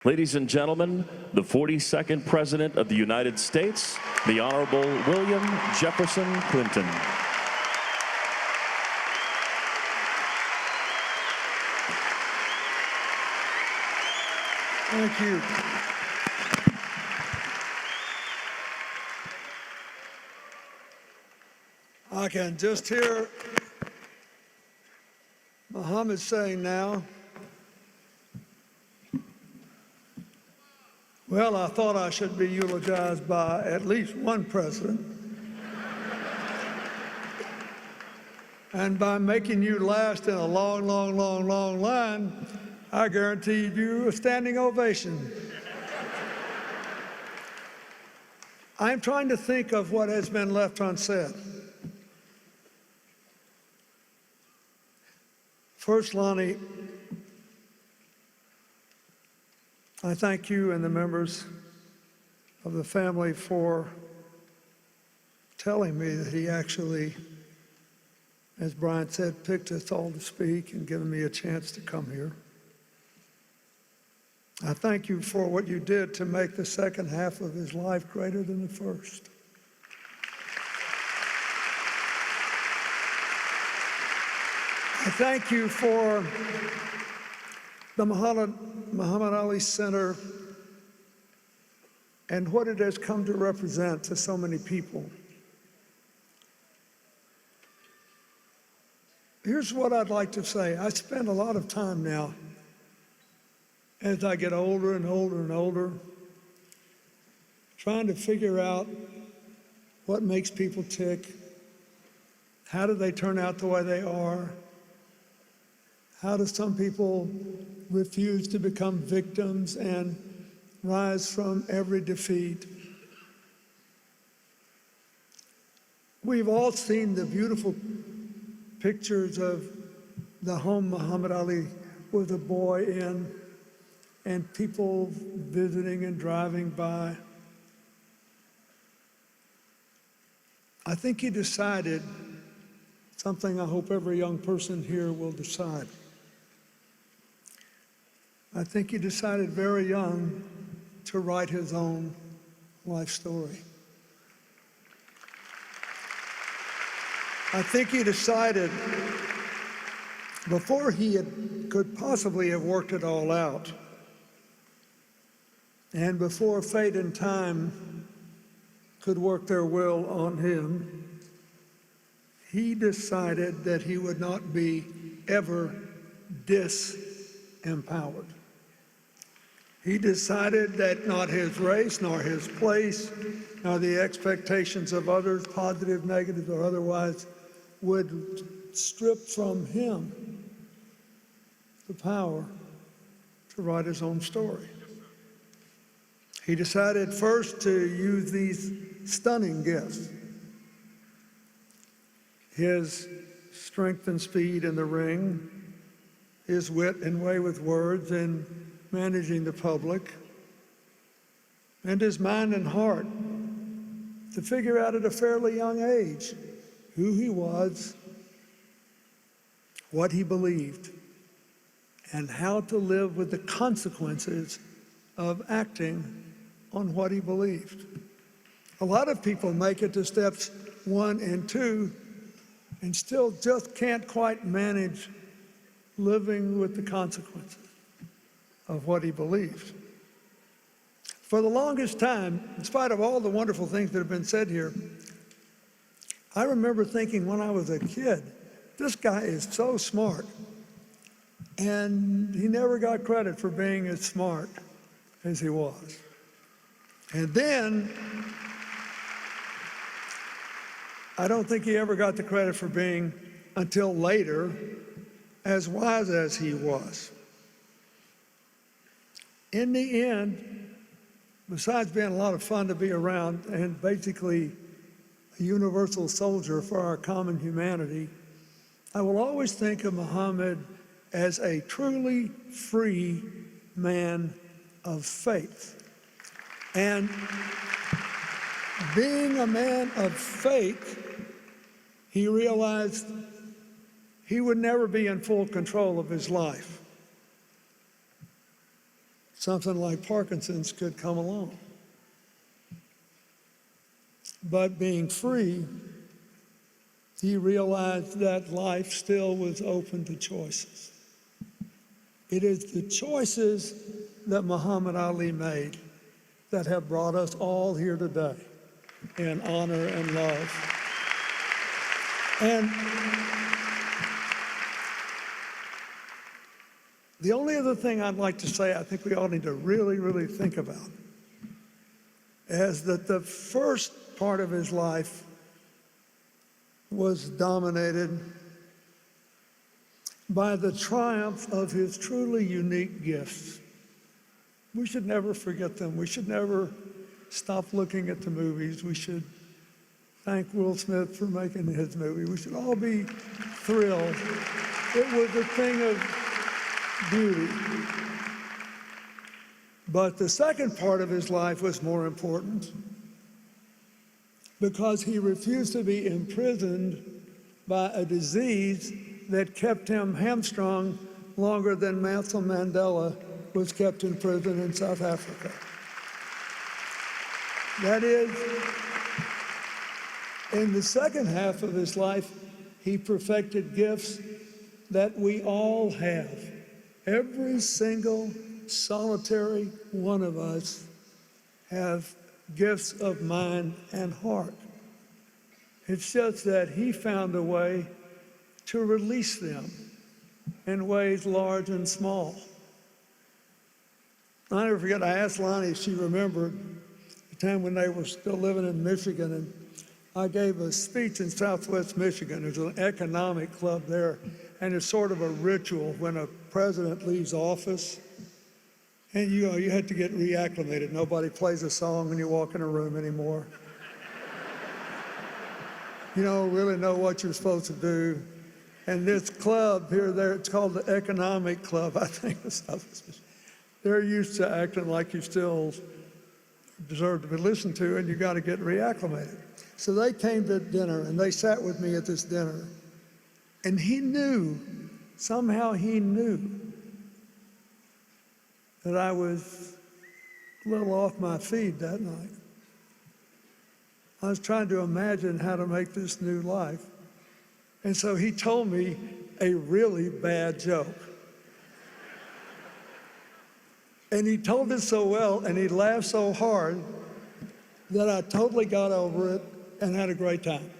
Ladies and gentlemen, the 42nd President of the United States, the Honorable William Jefferson Clinton. Thank you. I can just hear Mohammed saying now, well, I thought I should be eulogized by at least one president. And by making you last in a long, long, long, long line, I guaranteed you a standing ovation. I'm trying to think of what has been left unsaid. First, Lonnie, I thank you and the members of the family for telling me that he actually, as Brian said, picked us all to speak and given me a chance to come here. I thank you for what you did to make the second half of his life greater than the first. I thank you for the Muhammad Ali Center and what it has come to represent to so many people. Here's what I'd like to say. I spend a lot of time now, as I get older and older and older, trying to figure out what makes people tick, how do they turn out the way they are, how do some people refuse to become victims and rise from every defeat. We've all seen the beautiful pictures of the home Muhammad Ali was a boy in, and people visiting and driving by. I think he decided something I hope every young person here will decide. I think he decided very young to write his own life story. I think he decided before he could possibly have worked it all out, and before fate and time could work their will on him, he decided that he would not be ever disempowered. He decided that not his race, nor his place, nor the expectations of others, positive, negative, or otherwise, would strip from him the power to write his own story. He decided first to use these stunning gifts: his strength and speed in the ring, his wit and way with words in managing the public, and his mind and heart to figure out at a fairly young age who he was, what he believed, and how to live with the consequences of acting on what he believed. A lot of people make it to steps 1 and 2 and still just can't quite manage living with the consequences of what he believed. For the longest time, in spite of all the wonderful things that have been said here, I remember thinking when I was a kid, this guy is so smart. And he never got credit for being as smart as he was. And then, I don't think he ever got the credit for being, until later, as wise as he was. In the end, besides being a lot of fun to be around and basically a universal soldier for our common humanity, I will always think of Muhammad as a truly free man of faith. And being a man of faith, he realized he would never be in full control of his life. something like Parkinson's could come along. But being free, he realized that life still was open to choices. It is the choices that Muhammad Ali made that have brought us all here today in honor and love. And the only other thing I'd like to say, I think we all need to really, really think about, is that the first part of his life was dominated by the triumph of his truly unique gifts. We should never forget them. We should never stop looking at the movies. We should thank Will Smith for making his movie. We should all be thrilled. It was a thing of beauty. But the second part of his life was more important because he refused to be imprisoned by a disease that kept him hamstrung longer than Nelson Mandela was kept in prison in South Africa. That is, in the second half of his life, he perfected gifts that we all have. Every single solitary one of us have gifts of mind and heart. It's just that he found a way to release them in ways large and small. I'll never forget, I asked Lonnie if she remembered the time when they were still living in Michigan, and I gave a speech in Southwest Michigan. There's an economic club there, and it's sort of a ritual when a president leaves office. And you had to get reacclimated. Nobody plays a song when you walk in a room anymore. You don't really know what you're supposed to do. And this club here, there, it's called the Economic Club, I think. They're used to acting like you still deserve to be listened to, and you got to get reacclimated. So they came to dinner, and they sat with me at this dinner. And he knew, somehow he knew, that I was a little off my feed that night. I was trying to imagine how to make this new life. And so he told me a really bad joke. And he told it so well, and he laughed so hard that I totally got over it and had a great time.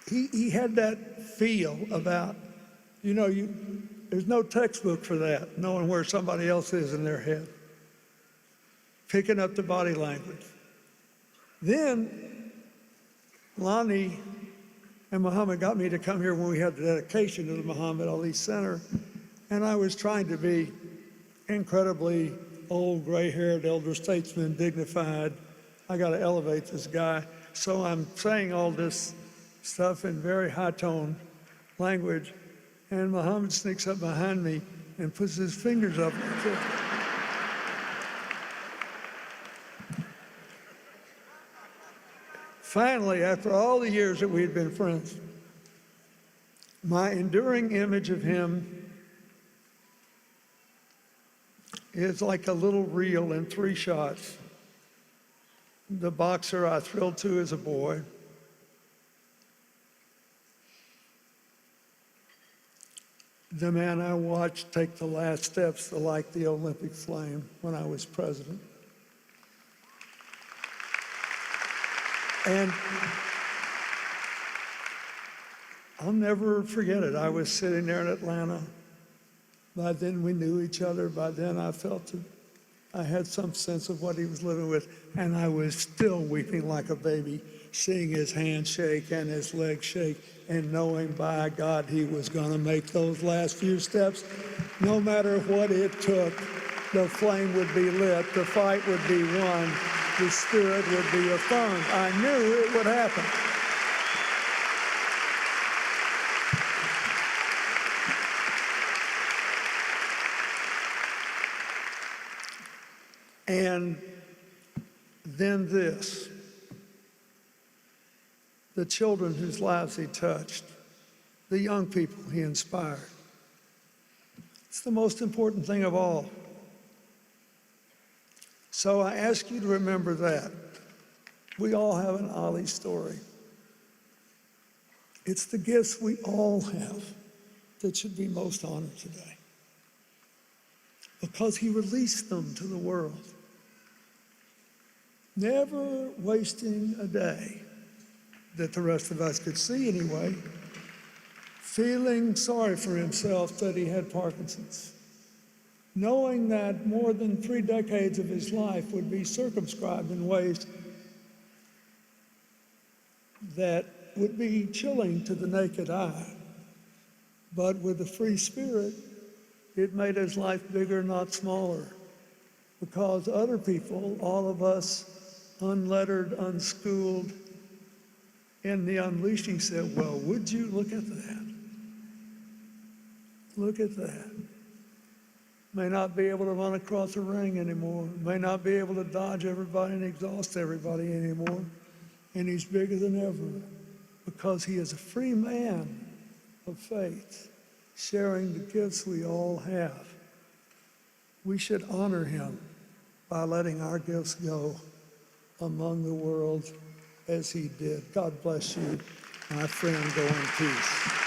He had that feel about, there's no textbook for that, knowing where somebody else is in their head. Picking up the body language. Then Lonnie and Muhammad got me to come here when we had the dedication to the Muhammad Ali Center, and I was trying to be incredibly old, gray-haired, elder statesman, dignified. I got to elevate this guy. So I'm saying all this stuff in very high-toned language, and Muhammad sneaks up behind me and puts his fingers up like this. Finally, after all the years that we had been friends, my enduring image of him is like a little reel in 3 shots. The boxer I thrilled to as a boy, the man I watched take the last steps to light the Olympic flame when I was president. And I'll never forget it. I was sitting there in Atlanta. By then we knew each other. By then I felt it. I had some sense of what he was living with. And I was still weeping like a baby, seeing his hand shake and his leg shake, and knowing by God he was going to make those last few steps. No matter what it took, the flame would be lit, the fight would be won, the spirit would be affirmed. I knew it would happen. And then this, the children whose lives he touched, the young people he inspired, It's the most important thing of all. So I ask you to remember that. We all have an Ali story. It's the gifts we all have that should be most honored today, because he released them to the world, never wasting a day that the rest of us could see anyway, feeling sorry for himself that he had Parkinson's, knowing that more than 3 decades of his life would be circumscribed in ways that would be chilling to the naked eye. But with the free spirit, it made his life bigger, not smaller, because other people, all of us unlettered, unschooled, in the unleashing said, well, would you look at that? Look at that. May not be able to run across a ring anymore, may not be able to dodge everybody and exhaust everybody anymore, and he's bigger than ever because he is a free man of faith, sharing the gifts we all have. We should honor him by letting our gifts go among the world as he did. God bless you, my friend. Go in peace.